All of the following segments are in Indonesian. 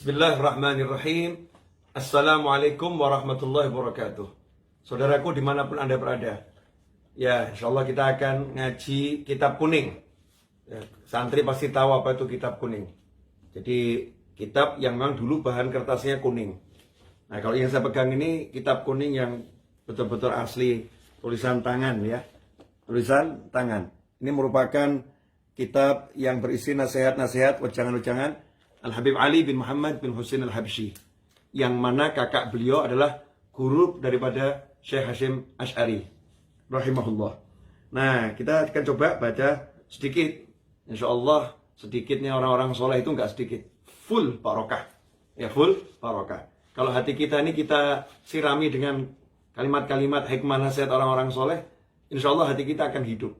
Bismillahirrahmanirrahim. Assalamualaikum warahmatullahi wabarakatuh. Saudaraku dimanapun Anda berada, ya insyaallah kita akan ngaji kitab kuning. Ya, santri pasti tahu apa itu kitab kuning. Jadi kitab yang memang dulu bahan kertasnya kuning. Nah kalau yang saya pegang ini kitab kuning yang betul-betul asli, tulisan tangan ya. Tulisan tangan. Ini merupakan kitab yang berisi nasihat-nasihat, wejangan-wejangan Al-Habib Ali bin Muhammad bin Husain Al-Habsyi, yang mana kakak beliau adalah guru daripada Syekh Hasyim Asy'ari rahimahullah. Nah, kita akan coba baca sedikit. Insyaallah sedikitnya orang-orang soleh itu enggak sedikit, full barokah. Ya, full barokah. Kalau hati kita ini kita sirami dengan kalimat-kalimat hikmah nasihat orang-orang soleh, insyaallah hati kita akan hidup.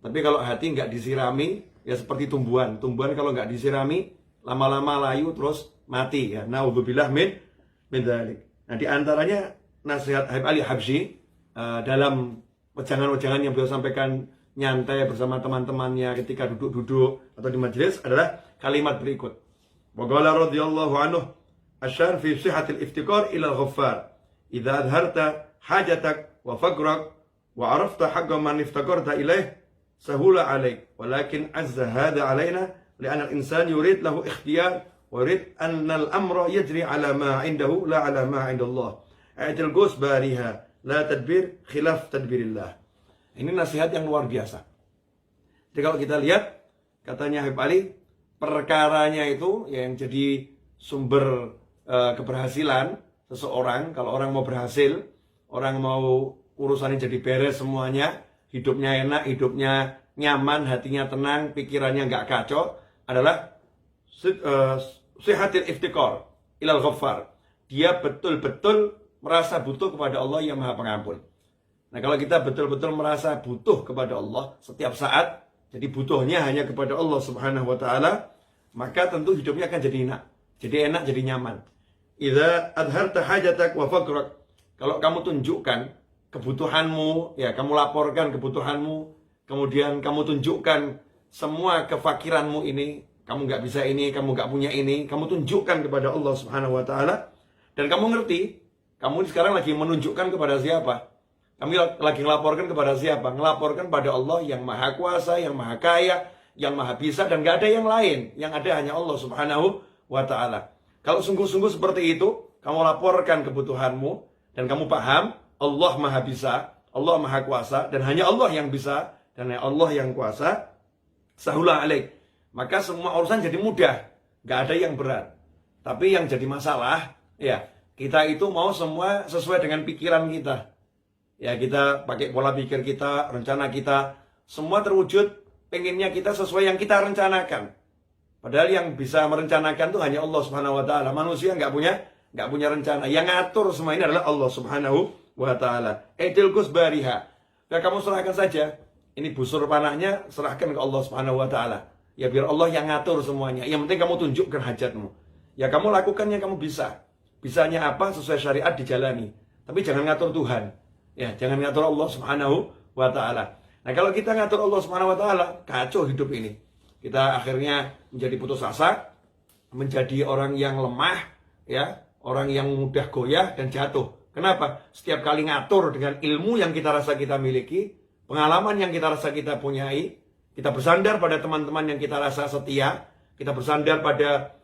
Tapi kalau hati enggak disirami, ya seperti tumbuhan. Tumbuhan kalau enggak disirami, lama-lama layu terus mati ya. Naudzubillah min dzalik. Nah, di antaranya nasihat Habib Ali Habsyi dalam wejangan-wejangan yang beliau sampaikan nyantai bersama teman-temannya ketika duduk-duduk atau di majelis adalah kalimat berikut. Wa qala radhiyallahu anhu asyar fi sihhatil iftikar ila al-ghaffar. Idza adharta hajatak wa faqrak wa arafta haqqa man iftakarta ilaih sahula alaik. Walakin azza hadha alaina لأن الإنسان يريد له اختيار ويريد أن الأمر يجري على ما عنده لا على ما عند الله. أعجل الجوز باريها لا تدبير خلاف تدبير الله. Ini nasihat yang luar biasa. Jadi kalau kita lihat, katanya Habib Ali, perkaranya itu yang jadi sumber keberhasilan seseorang. Kalau orang mau berhasil, orang mau urusannya jadi beres semuanya, hidupnya enak, hidupnya nyaman, hatinya tenang, pikirannya nggak kacau, adalah sihatil iftikar ilal ghaffar. Dia betul-betul merasa butuh kepada Allah yang Maha Pengampun. Nah, kalau kita betul-betul merasa butuh kepada Allah setiap saat, jadi butuhnya hanya kepada Allah Subhanahu wa taala, maka tentu hidupnya akan jadi enak. Jadi enak, jadi nyaman. Idza adharta hajatak wa faqrak. Kalau kamu tunjukkan kebutuhanmu, ya kamu laporkan kebutuhanmu, kemudian kamu tunjukkan semua kefakiranmu ini, kamu nggak bisa ini, kamu nggak punya ini, kamu tunjukkan kepada Allah Subhanahu wa taala, dan kamu ngerti, kamu sekarang lagi menunjukkan kepada siapa? Kamu lagi melaporkan kepada siapa? Ngelaporkan pada Allah yang Maha Kuasa, yang Maha Kaya, yang Maha Bisa, dan nggak ada yang lain, yang ada hanya Allah Subhanahu wa taala. Kalau sungguh-sungguh seperti itu, kamu laporkan kebutuhanmu, dan kamu paham Allah Maha Bisa, Allah Maha Kuasa, dan hanya Allah yang bisa, dan hanya Allah yang kuasa, sahula alaik, maka semua urusan jadi mudah, gak ada yang berat. Tapi yang jadi masalah, ya kita itu mau semua sesuai dengan pikiran kita. Ya kita pakai pola pikir kita, rencana kita, semua terwujud, pengennya kita sesuai yang kita rencanakan. Padahal yang bisa merencanakan itu hanya Allah Subhanahu wa taala. Manusia nggak punya rencana. Yang ngatur semua ini adalah Allah Subhanahu wa taala. Etil kusbariha. Ya kamu serahkan saja. Ini busur panahnya serahkan ke Allah Subhanahu wa taala. Ya biar Allah yang ngatur semuanya. Yang penting kamu tunjukkan hajatmu. Ya kamu lakukan yang kamu bisa. Bisanya apa sesuai syariat dijalani. Tapi jangan ngatur Tuhan. Ya, jangan ngatur Allah Subhanahu wa taala. Nah, kalau kita ngatur Allah Subhanahu wa taala, kacau hidup ini. Kita akhirnya menjadi putus asa, menjadi orang yang lemah, ya, orang yang mudah goyah dan jatuh. Kenapa? Setiap kali ngatur dengan ilmu yang kita rasa kita miliki, pengalaman yang kita rasa kita punyai, kita bersandar pada teman-teman yang kita rasa setia, kita bersandar pada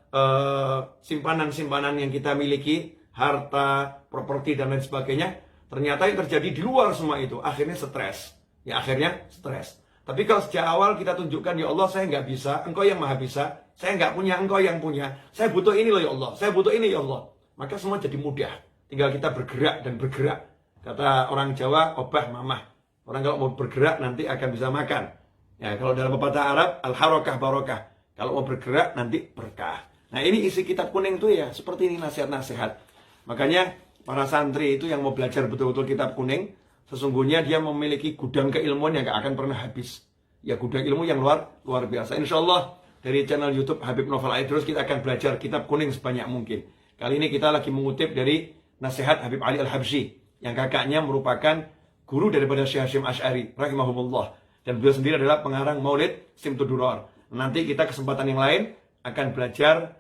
simpanan-simpanan yang kita miliki, harta, properti, dan lain sebagainya, ternyata yang terjadi di luar semua itu, akhirnya stres. Ya, akhirnya stres. Tapi kalau sejak awal kita tunjukkan, ya Allah saya nggak bisa, Engkau yang Maha Bisa, saya nggak punya, Engkau yang punya, saya butuh ini loh ya Allah, saya butuh ini ya Allah. Maka semua jadi mudah, tinggal kita bergerak dan bergerak. Kata orang Jawa, obah mamah. Orang kalau mau bergerak nanti akan bisa makan. Ya, kalau dalam pepatah Arab, al-harokah barokah. Kalau mau bergerak nanti berkah. Nah, ini isi kitab kuning itu ya, seperti ini nasihat-nasihat. Makanya para santri itu yang mau belajar betul-betul kitab kuning, sesungguhnya dia memiliki gudang keilmuan yang gak akan pernah habis. Ya, gudang ilmu yang luar biasa. Insya Allah dari channel YouTube Habib Novel Aidrus kita akan belajar kitab kuning sebanyak mungkin. Kali ini kita lagi mengutip dari nasihat Habib Ali Al-Habsyi, yang kakaknya merupakan guru daripada Syekh Hasyim Asy'ari rahimahumullah, dan beliau sendiri adalah pengarang Maulid Simtud Duror. Nanti kita kesempatan yang lain akan belajar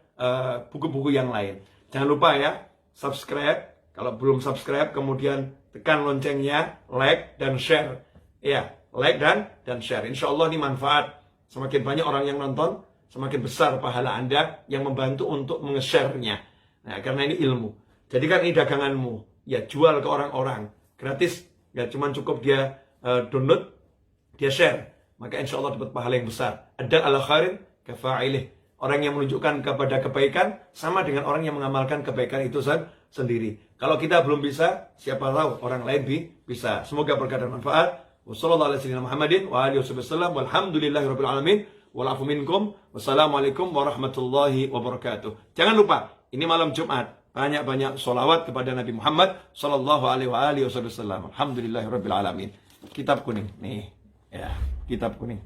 buku-buku yang lain. Jangan lupa ya, subscribe. Kalau belum subscribe, kemudian tekan loncengnya, like dan share. Ya, like dan share. Insya Allah ini manfaat. Semakin banyak orang yang nonton, semakin besar pahala Anda yang membantu untuk menge-share-nya. Nah, karena ini ilmu. Jadikan ini daganganmu. Ya, jual ke orang-orang. Gratis. Ya, cuman cukup dia download, dia share. Maka insya Allah dapat pahala yang besar. Adal ala khairin kafa'ilih. Orang yang menunjukkan kepada kebaikan sama dengan orang yang mengamalkan kebaikan itu sendiri. Kalau kita belum bisa, siapa tahu orang lain bisa. Semoga berkah dan manfaat. Wassalamualaikum warahmatullahi wabarakatuh. Jangan lupa, ini malam Jumat. Banyak-banyak sholawat kepada Nabi Muhammad sallallahu alaihi wasallam. Alhamdulillahirabbil alamin. Kitab kuning nih, ya, kitab kuning.